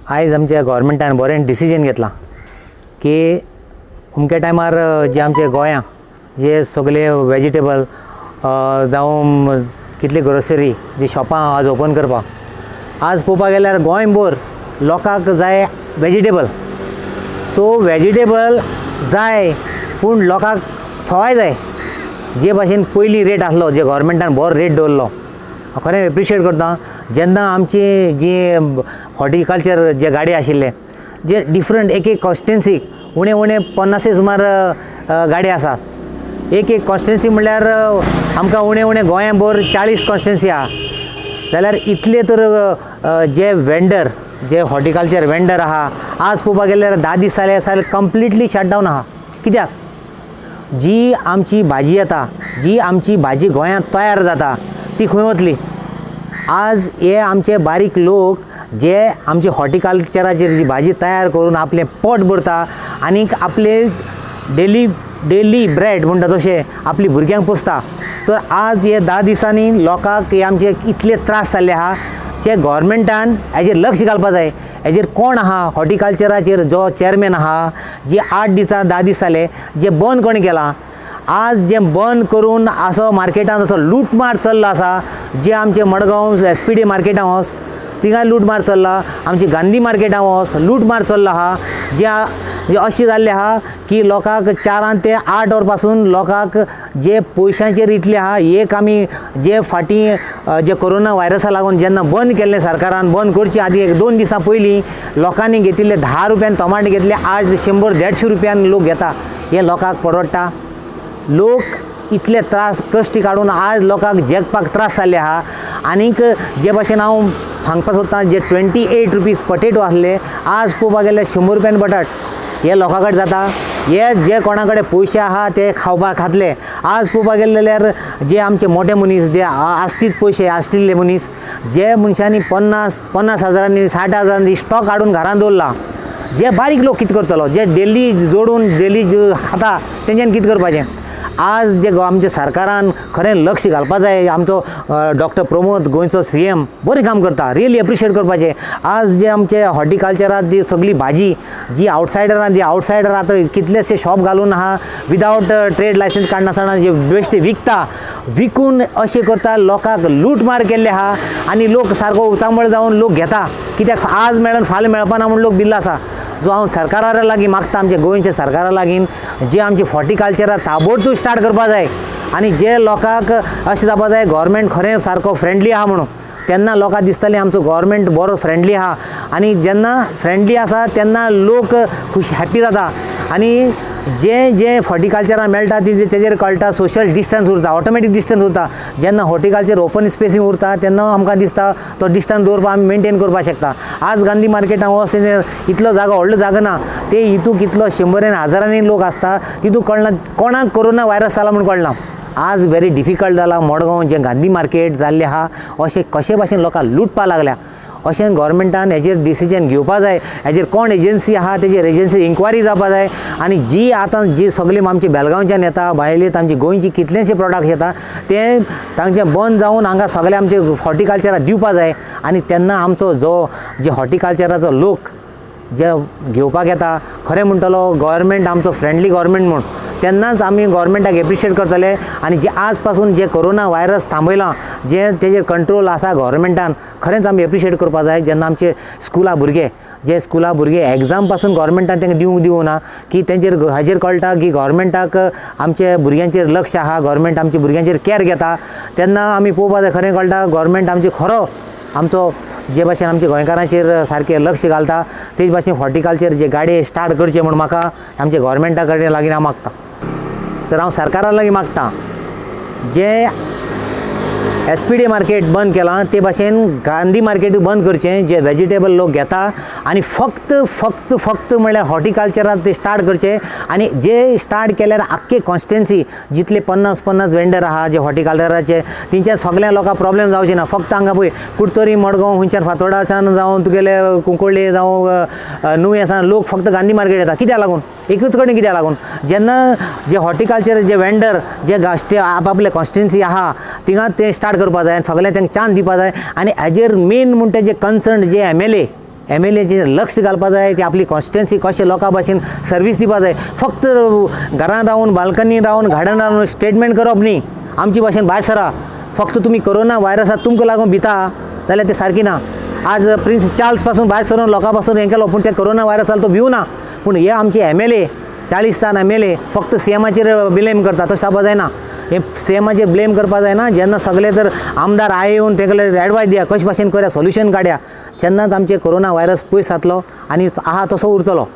आयज आमच्या गव्हर्मेंटान बरें डिसिजन घेतलां की अमके टायमार जे आमचे गोंयां जे सगळे वेजिटेबल जावं कितली ग्रोसरी जी शॉपां आज ओपन करपाक आज पळोवपाक गेल्यार गोंयभर लोकांक जाय वेजिटेबल. सो वेजिटेबल जाय पूण लोकांक सवाय जाय जे भाशेन पयलीं रेट आसलो जे गव्हर्मेंटान बरो रेट दवरलो. हांव खरें एप्रिशिएट करता जेन्ना आमची जी हॉर्टिकल्चर जे गाडी आशिल्ले जे डिफरंट एक कॉन्स्टिट्युएन्सीक उणे उणे 50 सुमार गाडी आसात. एक कॉन्स्टिट्युएन्सी म्हणल्यार आमकां उणे उणे गोंयाभर 40 कॉन्स्टिट्युएन्सी आहा जाल्यार इतले तर जे वेंडर जे हॉर्टिकल्चर वेंडर आहा आज पळोवपाक गेल्यार 10 दीस जाले कंप्लिटली शटडावन आहा. कित्याक जी आमची भाजी येता जी आमची भाजी गोंयांत तयार जाता ती खंय वतली. आज हे आमचे बारीक लोक जे आमचे हॉर्टिकल्चराचेर जी भाजी तयार करून आपलें पोट भरता आनीक आपले डेली ब्रेड म्हणटा तशें आपली भुरग्यांक पोसता. तर आज हे 10 दिसांनी लोकांक हे आमचे इतले त्रास जाल्ले आहा जे गव्हर्मेंटान हेजेर लक्ष घालपा जाय. हेजेर कोण आहा हॉर्टिकल्चराचेर जो चेअरमॅन आहा जी 8 दिसां 10 दीस जाले जे बंद कोणी केलां. आज जे बंद करून असो मार्केटान असो लूटमार चल्ला आसा. जे आमचे मडगांव SPD मार्केटां वच थिंगा लूटमार चल्ला. आमची गांधी मार्केटां वच लूटमार चल्ला आहा. जे अशें जाल्लें आहा की लोकांक 4 ते 8 वर पासून लोकांक जे पयशांचेर इतले आहा. एक आमी जे फाटीं जे कोरोना व्हायरसा लागून जेन्ना बंद केल्लें सरकारान बंद करचे आदीं 1-2 दिसां पयलीं लोकांनी घेतिल्ले 10 रुपयान टमाटे घेतले आज 100-150 रुपयान लोक घेता. हें लोकांक परवडटा. लोक इतले त्रास कश्ट काडून आज लोकांक जगपाक त्रास जाल्ले आहा. आनीक जे भाशेन हांव सांगपाक सोदतां जे 28 रुपीज पटेटो आसले आज पळोवपाक गेल्यार 100 रुपयान बटाट. हे लोकां कडेन जाता. हे जे कोणा कडेन पयशे आहा ते खावपाक खातले. आज पळोवपाक गेले जाल्यार जे आमचे मोठे मनीस जे आसतीत पयशे आसतिल्ले मनीस जे मनशांनी 50 हजारांनी 60 हजारांनी स्टॉक हाडून घरान दवरला. जे बारीक लोक कितें करतलो जे डेली जोडून डेली खाता तेंच्यान कितें करपाचें. आज जे आमच्या सरकारान खरें लक्ष घालपा जाय. आमचो डॉक्टर प्रमोद गोंयचो CM बरें काम करता. रियली एप्रिशिएट करपाचें. आज जे आमचे हॉर्टिकल्चरांत जी सगळी भाजी जी आवटसायडर आतां कितलेशे शॉप घालून आहा विदावट ट्रेड लायसन्स काडनासतना जे बेश्टे विकून अशें करता. लोकांक लूटमार केल्ले आहा आनी लोक सारको उचांबळ जावन लोक घेता. कित्याक आज मेळून फाल्यां मेळपाना म्हूण लोक भिल्ला आसा. जो हांव सरकारा लागीं मागता आमच्या गोंयच्या सरकारा लागीं जे आमचे हॉर्टिकल्चरां ताबडतोब स्टार्ट करपा जाय. आनी जे लोकांक अशें जावपा जाय गव्हर्मेंट खरें सारको फ्रेंडली आहा म्हणून तेन्ना लोकांक दिसतलें आमचो गव्हर्मेंट बरो फ्रेंडली आहा. आनी जेन्ना फ्रेंडली आसा तेन्ना लोक हॅप्पी जाता. आनी जे हॉर्टिकल्चरान मेळटा तेजेर कळटा सोशल डिस्टन्स उरता ऑटोमॅटीक डिस्टन्स उरता. जेन्ना हॉर्टिकल्चर ओपन स्पेसींग उरता तेन्ना आमकां दिसता तो डिस्टन्स दवरपा आमी मेनटेन करपाक शकता. आज गांधी मार्केटां वच इतलो जागो व्हडलो जागो ना ते हितून कितलो 100-1000 लोक आसता तितून कळना कोणाक कोरोना व्हायरस जाला म्हूण कळना. आज व्हेरी डिफिकल्ट जाला. मडगांव जे गांधी मार्केट जाल्लें आहा अशें कशे भाशेन लोकांक लुटपा लागल्या. अशें गव्हर्मेंटान हेजेर डिसिजन घेवपा जाय. हेजेर कोण एजन्सी आहा तेजेर एजन्सी इन्क्वायरी जावपा जाय. आनी जी आतां जी सगळी आमची बेलगांवच्यान येता भायले आमची गोंयची कितलेशे प्रोडक्ट्स येता ते तांचे बंद जावन हांगा सगळे आमचे हॉर्टिकल्चराक दिवपा जाय. आनी तेन्ना आमचो जे हॉर्टिकल्चराचो लोक जे घेवपाक येता खरें म्हणटलो गव्हर्मेंट आमचो फ्रेंडली गव्हर्मेंट म्हूण तेन्नाच आमी गव्हर्मेंटाक एप्रिशिएट करतले. आनी जे आज पासून जे कोरोना व्हायरस थांबयलां जे तेजेर कंट्रोल आसा गव्हर्मेंटान खरेंच आमी एप्रिशिएट करपा जाय. जेन्ना आमचे स्कुला भुरगे एग्जाम पासून गव्हर्मेंटान तांकां दिवना की तेंचेर हाजेर कळटा की गव्हर्मेंटाक आमच्या भुरग्यांचेर लक्ष आहा गव्हर्मेंट आमच्या भुरग्यांचेर कॅर घेता. तेन्ना आमी पळोवपा जाय खरें कळटा गव्हर्मेंट आमचे खरो आमचो जे भाशेन आमच्या गोंयकारांचेर सारकें लक्ष घालता तेच भाशेन हॉर्टिकल्चर जे गाडये स्टार्ट करचे म्हूण म्हाका आमच्या गव्हर्मेंटा कडेन लागीं हांव मागता. सर हांव सरकारा लागीं मागता जे SPD मार्केट बंद केलां ते भाशेन गांधी मार्केटूय बंद करचें. जे वेजिटेबल लोक घेता आनी फक्त म्हळ्यार हॉर्टिकल्चरान ते स्टार्ट करचें. आनी जे स्टार्ट केल्यार आख्खे कॉन्स्टिट्युएन्सी जितले 50 वेंडर आहा जे हॉर्टिकल्चराचे तेंच्या सगळ्या लोकांक प्रॉब्लेम जावचे ना. फक्त हांगा पळय कुडतरी मडगांव हुंयच्यान फातोर्डाच्यान जावं तुगेले कुंकोळ्ळे जावं नुयेसान लोक फक्त गांधी मार्केट येता. कित्याक लागून एकूच कडेन कित्याक लागून जेन्ना जे हॉर्टिकल्चर जे वेंडर जे आपआपले कॉन्स्टिट्युएन्सी आहा थिंगा ते स्टार्ट करपा जाय. सगळ्यांक तांकां चान्स दिवपा जाय. आनी हेजेर मेन म्हणटा जे कन्सर्न जे MLA MLAचे लक्ष घालपा जाय ती आपली कॉन्स्टिट्युन्सी कशें लोकां भाशेन सर्वीस दिवपा जाय. फक्त घरान रावन बाल्कनीन रावन गार्डन रावन स्टेटमेंट करप न्ही, आमची भाशेन भायर सरा. फक्त तुमी कोरोना व्हायरसाक तुमकां लागून भिता जाल्यार तें सारकी ना. आज प्रिन्स चार्ल्स पासून भायर सरून लोकां पासून हें केलो, पूण ते कोरोना व्हायरसाल तो भिवना. पूण हे आमचे MLA 40 स्थान MLA फक्त CMाचेर ब्लेम करता, तशें जावपा जायना. हे CMाचेर ब्लेम करपा जायना. जेन्ना सगळे तर आमदार येवन तेका एडवायस दिया कशे भाशेन करया, सोल्युशन काडया, तेन्नाच आमचे कोरोना व्हायरस पयस जातलो आनी आहा तसो उरतलो.